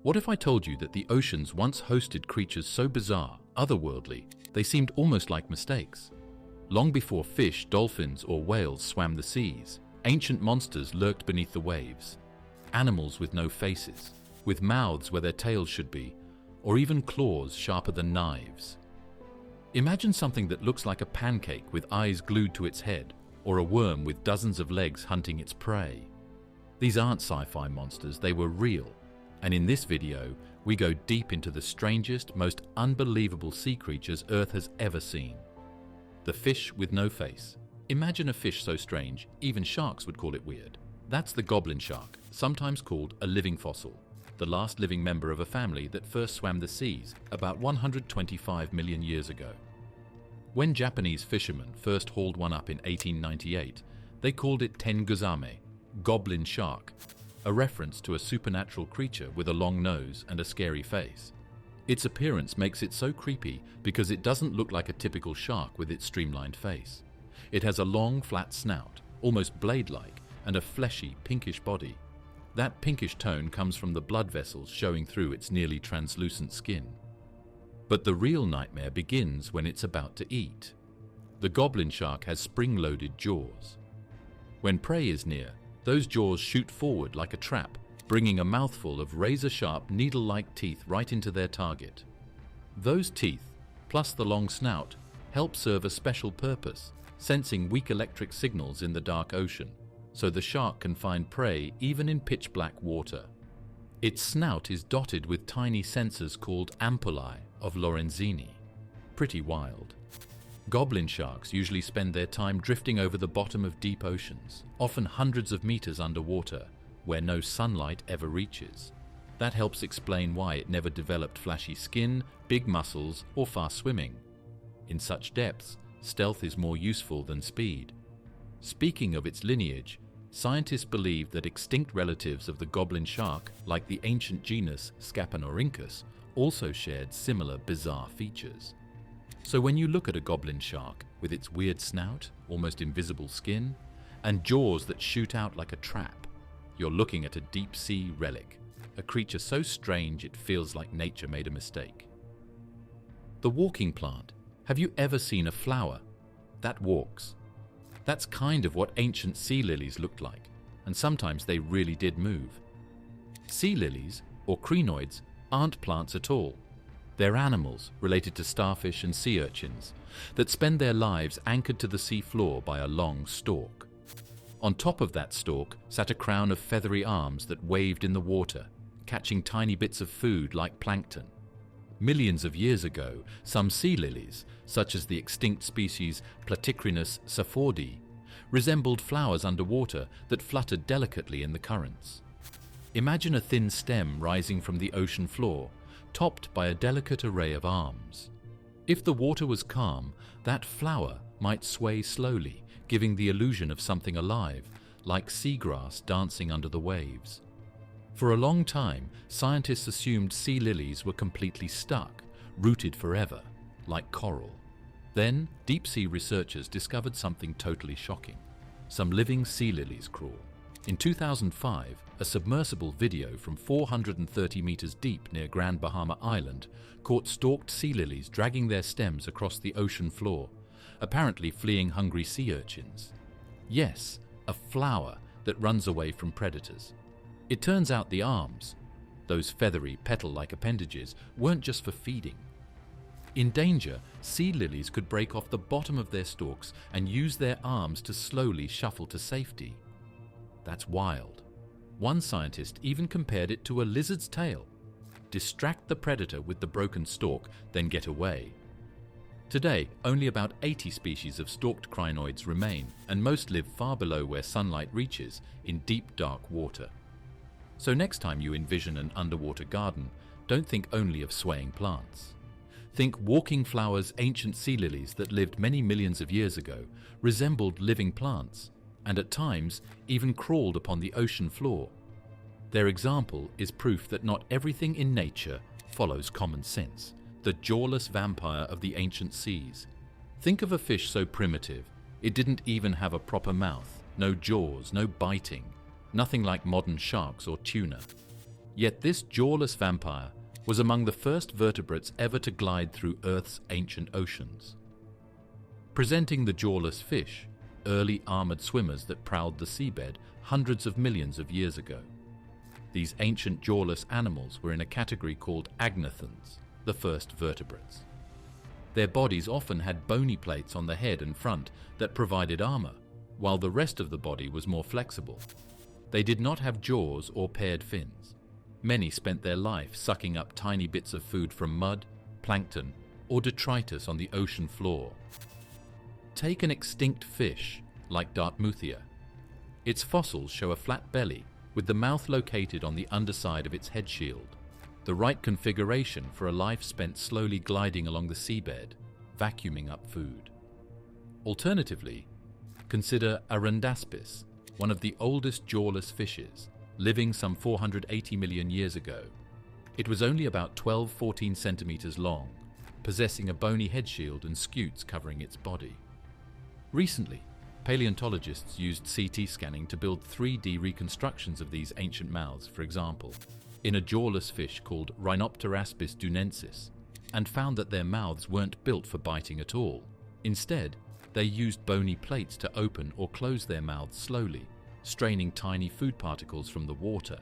What if I told you that the oceans once hosted creatures so bizarre, otherworldly, they seemed almost like mistakes? Long before fish, dolphins, or whales swam the seas, ancient monsters lurked beneath the waves. Animals with no faces, with mouths where their tails should be, or even claws sharper than knives. Imagine something that looks like a pancake with eyes glued to its head, or a worm with dozens of legs hunting its prey. These aren't sci-fi monsters, they were real. And in this video, we go deep into the strangest, most unbelievable sea creatures Earth has ever seen. The fish with no face. Imagine a fish so strange, even sharks would call it weird. That's the goblin shark, sometimes called a living fossil, the last living member of a family that first swam the seas about 125 million years ago. When Japanese fishermen first hauled one up in 1898, they called it tenguzame, goblin shark, a reference to a supernatural creature with a long nose and a scary face. Its appearance makes it so creepy because it doesn't look like a typical shark with its streamlined face. It has a long, flat snout, almost blade-like, and a fleshy, pinkish body. That pinkish tone comes from the blood vessels showing through its nearly translucent skin. But the real nightmare begins when it's about to eat. The goblin shark has spring-loaded jaws. When prey is near, those jaws shoot forward like a trap, bringing a mouthful of razor-sharp, needle-like teeth right into their target. Those teeth, plus the long snout, help serve a special purpose, sensing weak electric signals in the dark ocean, so the shark can find prey even in pitch-black water. Its snout is dotted with tiny sensors called ampullae of Lorenzini. Pretty wild. Goblin sharks usually spend their time drifting over the bottom of deep oceans, often hundreds of meters underwater, where no sunlight ever reaches. That helps explain why it never developed flashy skin, big muscles, or fast swimming. In such depths, stealth is more useful than speed. Speaking of its lineage, scientists believe that extinct relatives of the goblin shark, like the ancient genus Scapanorhynchus, also shared similar bizarre features. So when you look at a goblin shark with its weird snout, almost invisible skin, and jaws that shoot out like a trap, you're looking at a deep-sea relic, a creature so strange it feels like nature made a mistake. The walking plant. Have you ever seen a flower that walks? That's kind of what ancient sea lilies looked like, and sometimes they really did move. Sea lilies, or crinoids, aren't plants at all. They're animals related to starfish and sea urchins that spend their lives anchored to the sea floor by a long stalk. On top of that stalk sat a crown of feathery arms that waved in the water, catching tiny bits of food like plankton. Millions of years ago, some sea lilies, such as the extinct species Platycrinus saphoidi, resembled flowers underwater that fluttered delicately in the currents. Imagine a thin stem rising from the ocean floor, topped by a delicate array of arms. If the water was calm, that flower might sway slowly, giving the illusion of something alive, like seagrass dancing under the waves. For a long time, scientists assumed sea lilies were completely stuck, rooted forever, like coral. Then, deep-sea researchers discovered something totally shocking. Some living sea lilies crawl. In 2005, a submersible video from 430 meters deep near Grand Bahama Island caught stalked sea lilies dragging their stems across the ocean floor, apparently fleeing hungry sea urchins. Yes, a flower that runs away from predators. It turns out the arms, those feathery, petal-like appendages, weren't just for feeding. In danger, sea lilies could break off the bottom of their stalks and use their arms to slowly shuffle to safety. That's wild. One scientist even compared it to a lizard's tail. Distract the predator with the broken stalk, then get away. Today, only about 80 species of stalked crinoids remain, and most live far below where sunlight reaches, in deep, dark water. So next time you envision an underwater garden, don't think only of swaying plants. Think walking flowers. Ancient sea lilies that lived many millions of years ago resembled living plants, and at times even crawled upon the ocean floor. Their example is proof that not everything in nature follows common sense. The jawless vampire of the ancient seas. Think of a fish so primitive, it didn't even have a proper mouth, no jaws, no biting, nothing like modern sharks or tuna. Yet this jawless vampire was among the first vertebrates ever to glide through Earth's ancient oceans. Presenting the jawless fish, early armored swimmers that prowled the seabed hundreds of millions of years ago. These ancient jawless animals were in a category called agnathans, the first vertebrates. Their bodies often had bony plates on the head and front that provided armor, while the rest of the body was more flexible. They did not have jaws or paired fins. Many spent their life sucking up tiny bits of food from mud, plankton, or detritus on the ocean floor. Take an extinct fish, like Dartmouthia. Its fossils show a flat belly with the mouth located on the underside of its head shield, the right configuration for a life spent slowly gliding along the seabed, vacuuming up food. Alternatively, consider Arundaspis, one of the oldest jawless fishes, living some 480 million years ago. It was only about 12–14 centimeters long, possessing a bony head shield and scutes covering its body. Recently, paleontologists used CT scanning to build 3D reconstructions of these ancient mouths, for example, in a jawless fish called Rhinopteraspis dunensis, and found that their mouths weren't built for biting at all. Instead, they used bony plates to open or close their mouths slowly, straining tiny food particles from the water,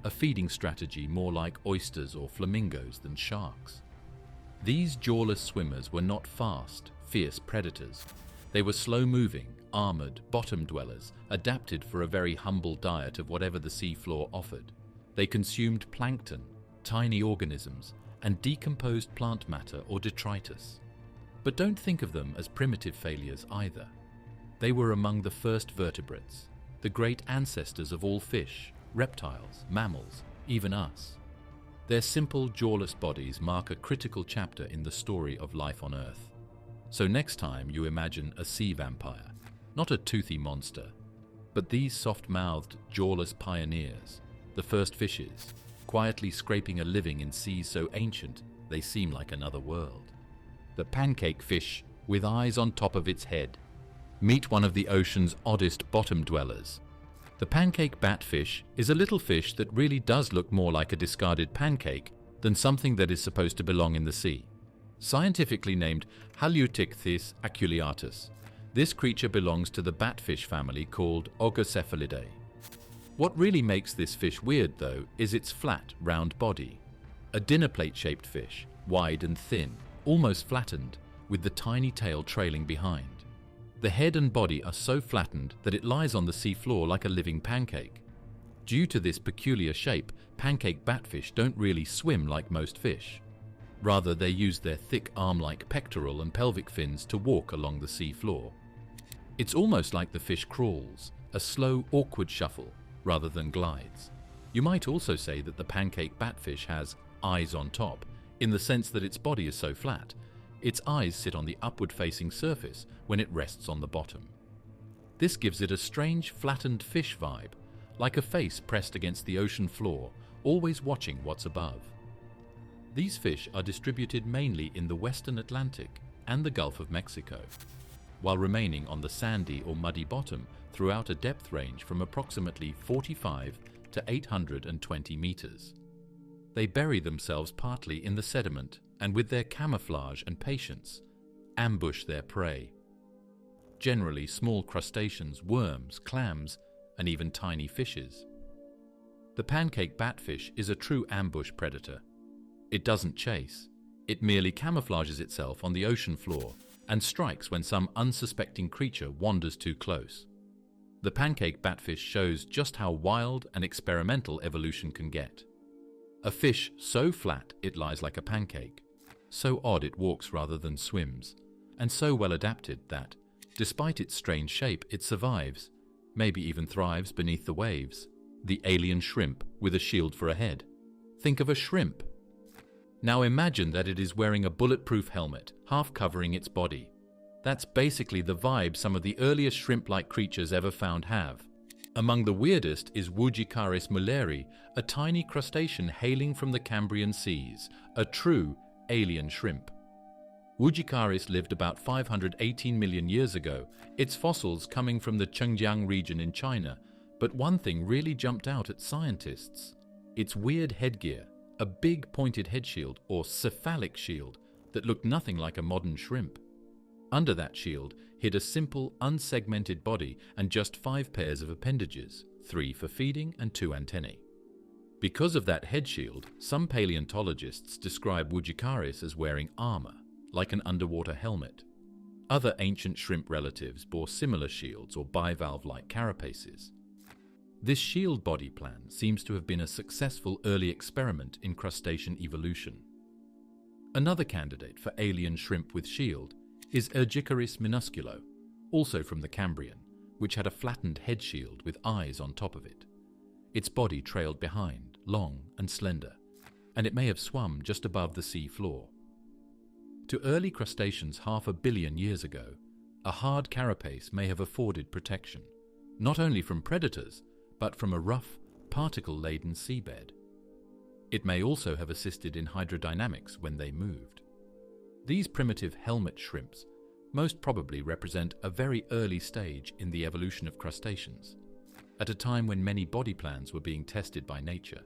a feeding strategy more like oysters or flamingos than sharks. These jawless swimmers were not fast, fierce predators. They were slow-moving, armored, bottom dwellers, adapted for a very humble diet of whatever the seafloor offered. They consumed plankton, tiny organisms, and decomposed plant matter or detritus. But don't think of them as primitive failures either. They were among the first vertebrates, the great ancestors of all fish, reptiles, mammals, even us. Their simple, jawless bodies mark a critical chapter in the story of life on Earth. So next time you imagine a sea vampire, not a toothy monster, but these soft-mouthed, jawless pioneers, the first fishes, quietly scraping a living in seas so ancient they seem like another world. The pancake fish with eyes on top of its head. Meet one of the ocean's oddest bottom dwellers. The pancake batfish is a little fish that really does look more like a discarded pancake than something that is supposed to belong in the sea. Scientifically named Haleuticthys aculeatus, this creature belongs to the batfish family called Ogocephalidae. What really makes this fish weird, though, is its flat, round body. A dinner plate-shaped fish, wide and thin, almost flattened, with the tiny tail trailing behind. The head and body are so flattened that it lies on the seafloor like a living pancake. Due to this peculiar shape, pancake batfish don't really swim like most fish. Rather, they use their thick arm-like pectoral and pelvic fins to walk along the sea floor. It's almost like the fish crawls, a slow, awkward shuffle, rather than glides. You might also say that the pancake batfish has eyes on top, in the sense that its body is so flat. Its eyes sit on the upward-facing surface when it rests on the bottom. This gives it a strange, flattened fish vibe, like a face pressed against the ocean floor, always watching what's above. These fish are distributed mainly in the western Atlantic and the Gulf of Mexico, while remaining on the sandy or muddy bottom throughout a depth range from approximately 45 to 820 meters. They bury themselves partly in the sediment and, with their camouflage and patience, ambush their prey. Generally small crustaceans, worms, clams, and even tiny fishes. The pancake batfish is a true ambush predator. It doesn't chase. It merely camouflages itself on the ocean floor and strikes when some unsuspecting creature wanders too close. The pancake batfish shows just how wild and experimental evolution can get. A fish so flat it lies like a pancake, so odd it walks rather than swims, and so well adapted that, despite its strange shape, it survives, maybe even thrives beneath the waves. The alien shrimp with a shield for a head. Think of a shrimp. Now imagine that it is wearing a bulletproof helmet, half covering its body. That's basically the vibe some of the earliest shrimp-like creatures ever found have. Among the weirdest is Wujicaris mulleri, a tiny crustacean hailing from the Cambrian seas, a true alien shrimp. Wujicaris lived about 518 million years ago, its fossils coming from the Xinjiang region in China, but one thing really jumped out at scientists. Its weird headgear, a big pointed head shield or cephalic shield that looked nothing like a modern shrimp. Under that shield hid a simple, unsegmented body and just 5 pairs of appendages, 3 for feeding and 2 antennae. Because of that head shield, some paleontologists describe Wujicaris as wearing armor, like an underwater helmet. Other ancient shrimp relatives bore similar shields or bivalve-like carapaces. This shield body plan seems to have been a successful early experiment in crustacean evolution. Another candidate for alien shrimp with shield is Urgicaris minusculo, also from the Cambrian, which had a flattened head shield with eyes on top of it. Its body trailed behind, long and slender, and it may have swum just above the sea floor. To early crustaceans 500 million years ago, a hard carapace may have afforded protection, not only from predators, but from a rough, particle-laden seabed. It may also have assisted in hydrodynamics when they moved. These primitive helmet shrimps most probably represent a very early stage in the evolution of crustaceans, at a time when many body plans were being tested by nature.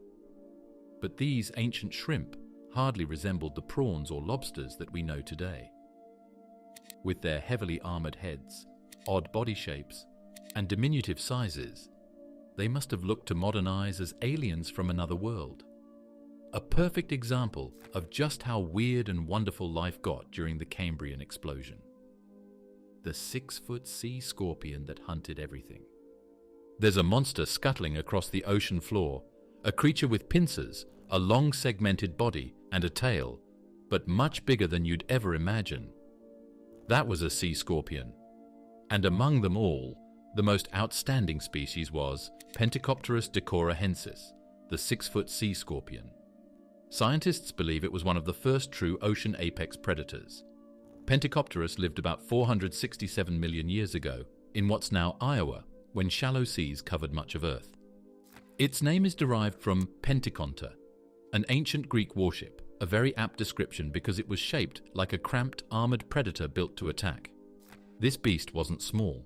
But these ancient shrimp hardly resembled the prawns or lobsters that we know today. With their heavily armored heads, odd body shapes, and diminutive sizes, they must have looked to modern eyes as aliens from another world. A perfect example of just how weird and wonderful life got during the Cambrian explosion. The 6-foot sea scorpion that hunted everything. There's a monster scuttling across the ocean floor, a creature with pincers, a long segmented body and a tail, but much bigger than you'd ever imagine. That was a sea scorpion. And among them all, the most outstanding species was Pentecopterus decorahensis, the 6-foot sea scorpion. Scientists believe it was one of the first true ocean apex predators. Pentecopterus lived about 467 million years ago in what's now Iowa, when shallow seas covered much of Earth. Its name is derived from Penteconta, an ancient Greek warship, a very apt description because it was shaped like a cramped, armored predator built to attack. This beast wasn't small.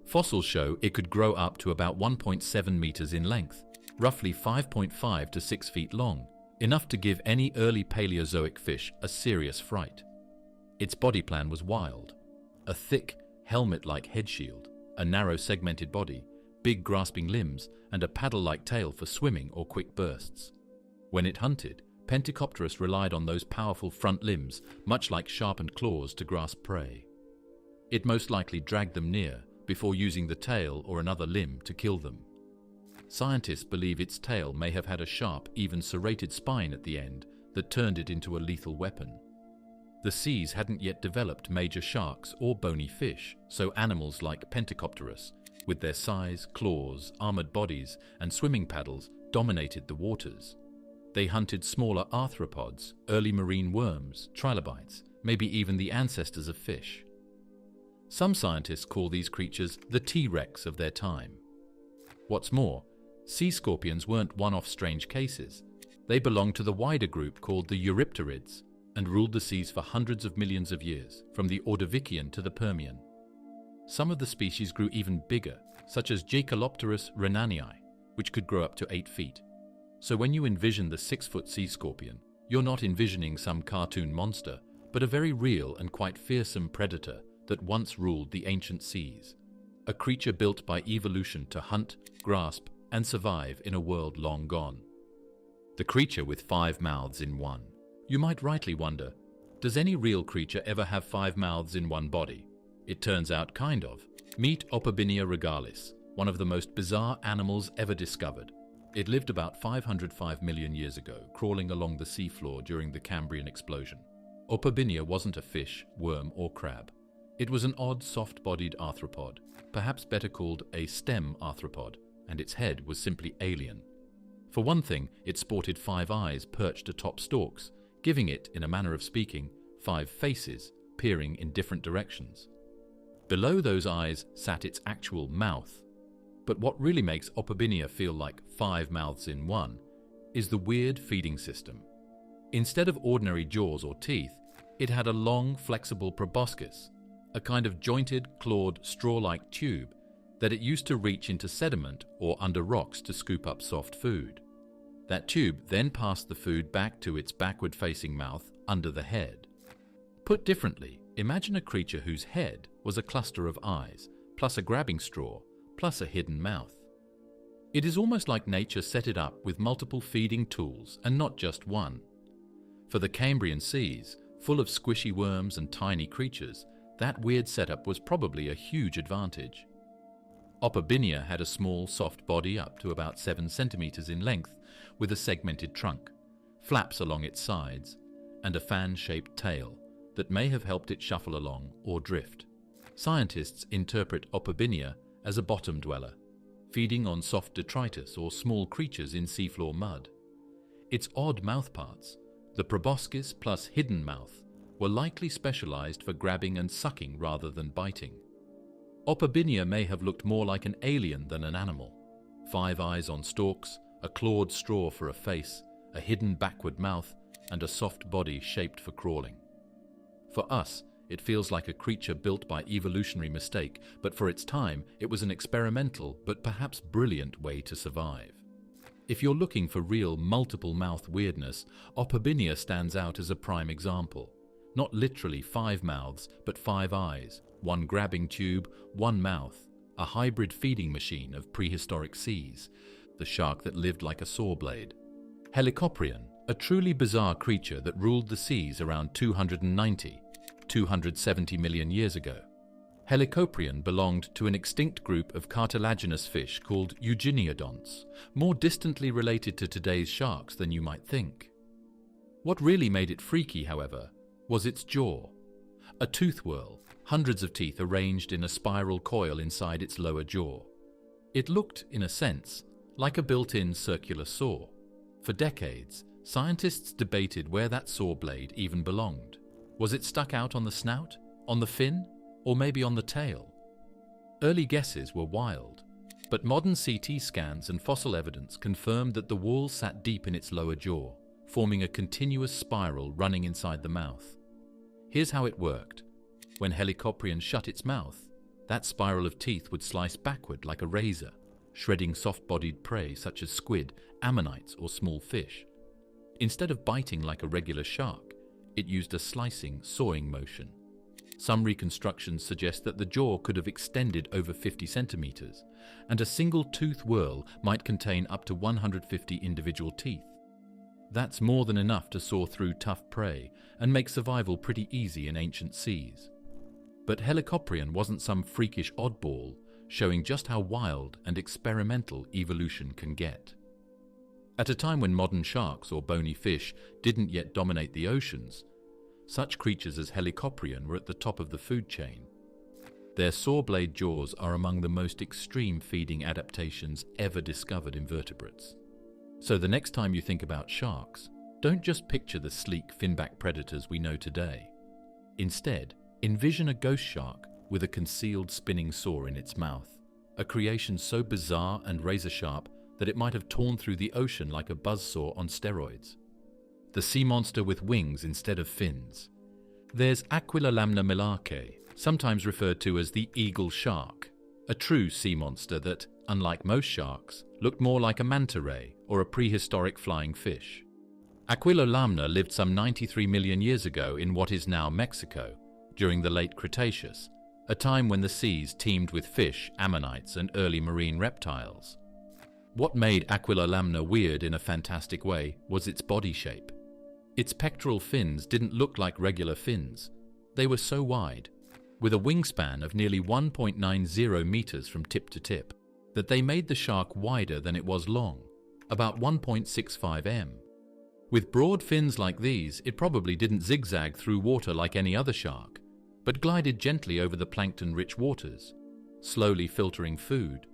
Fossils show it could grow up to about 1.7 meters in length, roughly 5.5 to 6 feet long, enough to give any early Paleozoic fish a serious fright. Its body plan was wild. A thick, helmet-like head shield, a narrow segmented body, big grasping limbs, and a paddle-like tail for swimming or quick bursts. When it hunted, Pentecopterus relied on those powerful front limbs, much like sharpened claws, to grasp prey. It most likely dragged them near before using the tail or another limb to kill them. Scientists believe its tail may have had a sharp, even serrated spine at the end that turned it into a lethal weapon. The seas hadn't yet developed major sharks or bony fish, so animals like Pentecopterus, with their size, claws, armored bodies, and swimming paddles, dominated the waters. They hunted smaller arthropods, early marine worms, trilobites, maybe even the ancestors of fish. Some scientists call these creatures the T-Rex of their time. What's more, sea scorpions weren't one-off strange cases. They belonged to the wider group called the Eurypterids and ruled the seas for hundreds of millions of years, from the Ordovician to the Permian. Some of the species grew even bigger, such as Jacalopterus rhenanii, which could grow up to 8 feet. So when you envision the 6-foot sea scorpion, you're not envisioning some cartoon monster, but a very real and quite fearsome predator that once ruled the ancient seas. A creature built by evolution to hunt, grasp, and survive in a world long gone. The creature with 5 mouths in one. You might rightly wonder, does any real creature ever have 5 mouths in one body? It turns out kind of. Meet Opabinia regalis, one of the most bizarre animals ever discovered. It lived about 505 million years ago, crawling along the seafloor during the Cambrian explosion. Opabinia wasn't a fish, worm, or crab. It was an odd, soft-bodied arthropod, perhaps better called a stem arthropod, and its head was simply alien. For one thing, it sported 5 eyes perched atop stalks, giving it, in a manner of speaking, 5 faces, peering in different directions. Below those eyes sat its actual mouth. But what really makes Opabinia feel like 5 mouths in one is the weird feeding system. Instead of ordinary jaws or teeth, it had a long, flexible proboscis, a kind of jointed, clawed, straw-like tube that it used to reach into sediment or under rocks to scoop up soft food. That tube then passed the food back to its backward-facing mouth under the head. Put differently, imagine a creature whose head was a cluster of eyes, plus a grabbing straw, plus a hidden mouth. It is almost like nature set it up with multiple feeding tools and not just one. For the Cambrian seas, full of squishy worms and tiny creatures, that weird setup was probably a huge advantage. Opabinia had a small, soft body up to about 7 centimeters in length with a segmented trunk, flaps along its sides, and a fan-shaped tail that may have helped it shuffle along or drift. Scientists interpret Opabinia as a bottom dweller, feeding on soft detritus or small creatures in seafloor mud. Its odd mouthparts, the proboscis plus hidden mouth, were likely specialized for grabbing and sucking rather than biting. Opabinia may have looked more like an alien than an animal. 5 eyes on stalks, a clawed straw for a face, a hidden backward mouth, and a soft body shaped for crawling. For us, it feels like a creature built by evolutionary mistake, but for its time, it was an experimental but perhaps brilliant way to survive. If you're looking for real multiple mouth weirdness, Opabinia stands out as a prime example. Not literally 5 mouths, but 5 eyes, 1 grabbing tube, 1 mouth, a hybrid feeding machine of prehistoric seas, the shark that lived like a saw blade. Helicoprion, a truly bizarre creature that ruled the seas around 270 million years ago. Helicoprion belonged to an extinct group of cartilaginous fish called eugeniodonts, more distantly related to today's sharks than you might think. What really made it freaky, however, was its jaw. A tooth whorl, hundreds of teeth arranged in a spiral coil inside its lower jaw. It looked, in a sense, like a built-in circular saw. For decades, scientists debated where that saw blade even belonged. Was it stuck out on the snout, on the fin, or maybe on the tail? Early guesses were wild, but modern CT scans and fossil evidence confirmed that the whorl sat deep in its lower jaw, forming a continuous spiral running inside the mouth. Here's how it worked. When Helicoprion shut its mouth, that spiral of teeth would slice backward like a razor, shredding soft-bodied prey such as squid, ammonites, or small fish. Instead of biting like a regular shark, it used a slicing, sawing motion. Some reconstructions suggest that the jaw could have extended over 50 centimeters, and a single tooth whorl might contain up to 150 individual teeth. That's more than enough to saw through tough prey and make survival pretty easy in ancient seas. But Helicoprion wasn't some freakish oddball, showing just how wild and experimental evolution can get. At a time when modern sharks or bony fish didn't yet dominate the oceans, such creatures as Helicoprion were at the top of the food chain. Their saw-blade jaws are among the most extreme feeding adaptations ever discovered in vertebrates. So the next time you think about sharks, don't just picture the sleek finback predators we know today. Instead, envision a ghost shark with a concealed spinning saw in its mouth, a creation so bizarre and razor-sharp that it might have torn through the ocean like a buzzsaw on steroids. The sea monster with wings instead of fins. There's Aquilolamna millarcae, sometimes referred to as the eagle shark, a true sea monster that, unlike most sharks, looked more like a manta ray or a prehistoric flying fish. Aquilolamna lived some 93 million years ago in what is now Mexico, during the late Cretaceous, a time when the seas teemed with fish, ammonites, and early marine reptiles. What made Aquilolamna weird in a fantastic way was its body shape. Its pectoral fins didn't look like regular fins. They were so wide, with a wingspan of nearly 1.90 meters from tip to tip, that they made the shark wider than it was long, about 1.65 m. With broad fins like these, it probably didn't zigzag through water like any other shark, but glided gently over the plankton-rich waters, slowly filtering food.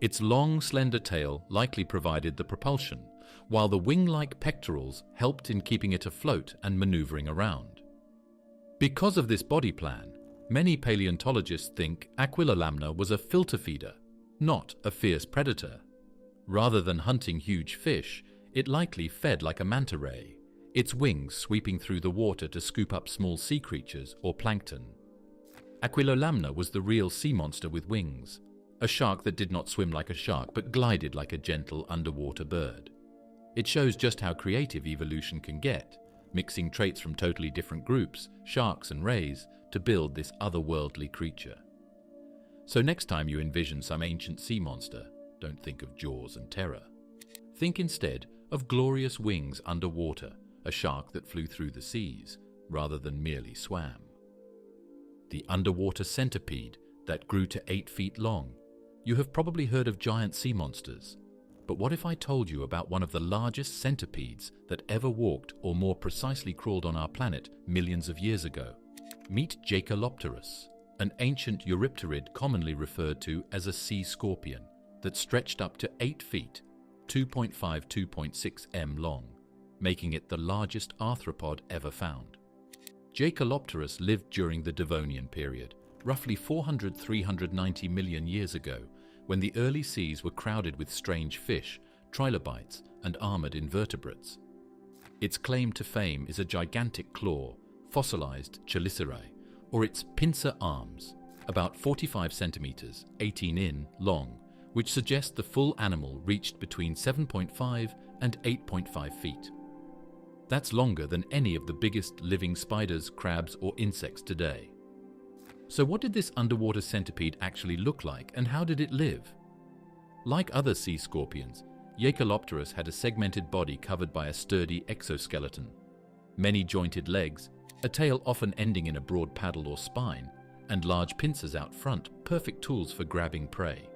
Its long, slender tail likely provided the propulsion, while the wing-like pectorals helped in keeping it afloat and maneuvering around. Because of this body plan, many paleontologists think Aquilolamna was a filter feeder, not a fierce predator. Rather than hunting huge fish, it likely fed like a manta ray, its wings sweeping through the water to scoop up small sea creatures or plankton. Aquilolamna was the real sea monster with wings, a shark that did not swim like a shark but glided like a gentle underwater bird. It shows just how creative evolution can get, mixing traits from totally different groups, sharks and rays, to build this otherworldly creature. So next time you envision some ancient sea monster, don't think of Jaws and terror. Think instead of glorious wings underwater, a shark that flew through the seas, rather than merely swam. The underwater centipede that grew to 8 feet long. You have probably heard of giant sea monsters. But what if I told you about one of the largest centipedes that ever walked, or more precisely crawled, on our planet millions of years ago? Meet Jaekelopterus, an ancient eurypterid commonly referred to as a sea scorpion that stretched up to 8 feet, 2.5–2.6 m long, making it the largest arthropod ever found. Jaekelopterus lived during the Devonian period, roughly 400–390 million years ago, when the early seas were crowded with strange fish, trilobites, and armored invertebrates. Its claim to fame is a gigantic claw, fossilized chelicerae, or its pincer arms, about 45 centimeters, 18 in, long, which suggests the full animal reached between 7.5 and 8.5 feet. That's longer than any of the biggest living spiders, crabs, or insects today. So what did this underwater centipede actually look like, and how did it live? Like other sea scorpions, Jaekelopterus had a segmented body covered by a sturdy exoskeleton, many jointed legs, a tail often ending in a broad paddle or spine, and large pincers out front, perfect tools for grabbing prey.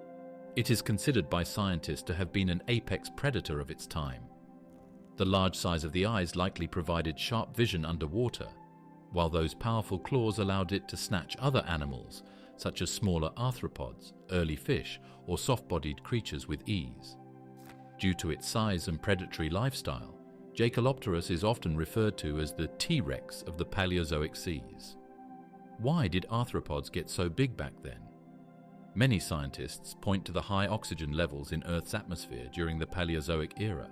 It is considered by scientists to have been an apex predator of its time. The large size of the eyes likely provided sharp vision underwater, while those powerful claws allowed it to snatch other animals, such as smaller arthropods, early fish, or soft-bodied creatures with ease. Due to its size and predatory lifestyle, Jaekelopterus is often referred to as the T-Rex of the Paleozoic seas. Why did arthropods get so big back then? Many scientists point to the high oxygen levels in Earth's atmosphere during the Paleozoic era.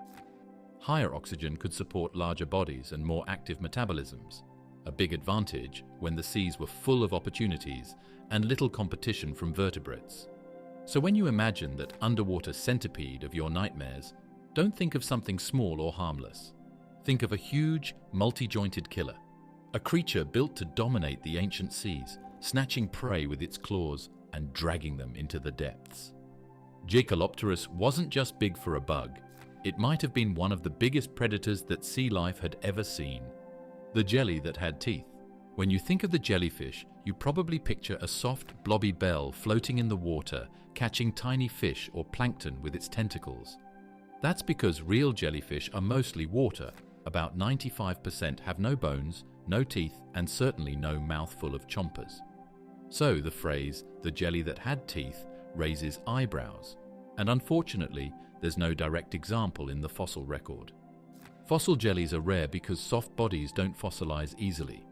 Higher oxygen could support larger bodies and more active metabolisms, a big advantage when the seas were full of opportunities and little competition from vertebrates. So when you imagine that underwater centipede of your nightmares, don't think of something small or harmless. Think of a huge, multi-jointed killer, a creature built to dominate the ancient seas, snatching prey with its claws and dragging them into the depths. Jaekelopterus wasn't just big for a bug. It might have been one of the biggest predators that sea life had ever seen. The jelly that had teeth. When you think of the jellyfish, you probably picture a soft, blobby bell floating in the water, catching tiny fish or plankton with its tentacles. That's because real jellyfish are mostly water. About 95% have no bones, no teeth, and certainly no mouthful of chompers. So the phrase, "the jelly that had teeth," raises eyebrows, and unfortunately, there's no direct example in the fossil record. Fossil jellies are rare because soft bodies don't fossilize easily.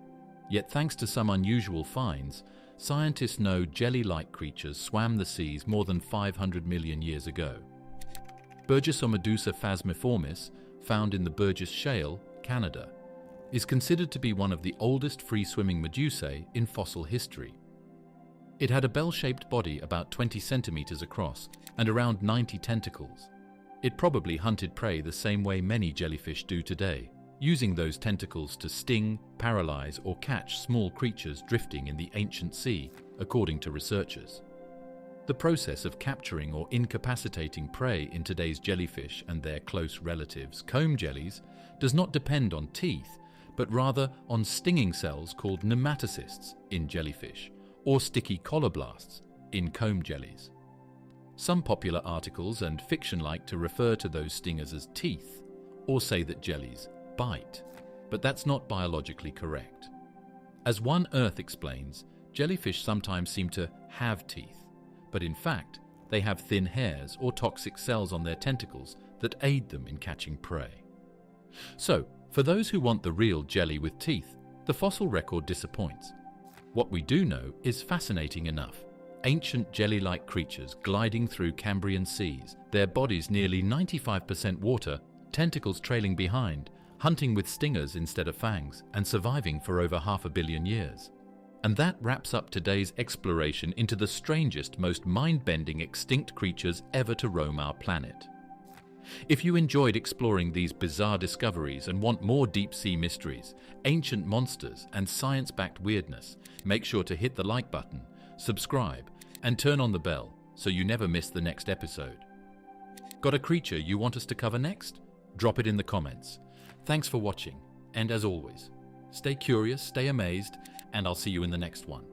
Yet thanks to some unusual finds, scientists know jelly-like creatures swam the seas more than 500 million years ago. Burgessomedusa phasmiformis, found in the Burgess Shale, Canada, is considered to be one of the oldest free-swimming medusae in fossil history. It had a bell-shaped body about 20 centimeters across and around 90 tentacles. It probably hunted prey the same way many jellyfish do today, using those tentacles to sting, paralyze, or catch small creatures drifting in the ancient sea, according to researchers. The process of capturing or incapacitating prey in today's jellyfish and their close relatives, comb jellies, does not depend on teeth, but rather on stinging cells called nematocysts in jellyfish, or sticky colloblasts in comb jellies. Some popular articles and fiction like to refer to those stingers as teeth, or say that jellies bite, but that's not biologically correct. As One Earth explains, jellyfish sometimes seem to have teeth, but in fact, they have thin hairs or toxic cells on their tentacles that aid them in catching prey. So, for those who want the real jelly with teeth, the fossil record disappoints. What we do know is fascinating enough. Ancient jelly-like creatures gliding through Cambrian seas, their bodies nearly 95% water, tentacles trailing behind, hunting with stingers instead of fangs, and surviving for over 500 million years. And that wraps up today's exploration into the strangest, most mind-bending extinct creatures ever to roam our planet. If you enjoyed exploring these bizarre discoveries and want more deep-sea mysteries, ancient monsters, and science-backed weirdness, make sure to hit the like button, subscribe, and turn on the bell so you never miss the next episode. Got a creature you want us to cover next? Drop it in the comments. Thanks for watching, and as always, stay curious, stay amazed, and I'll see you in the next one.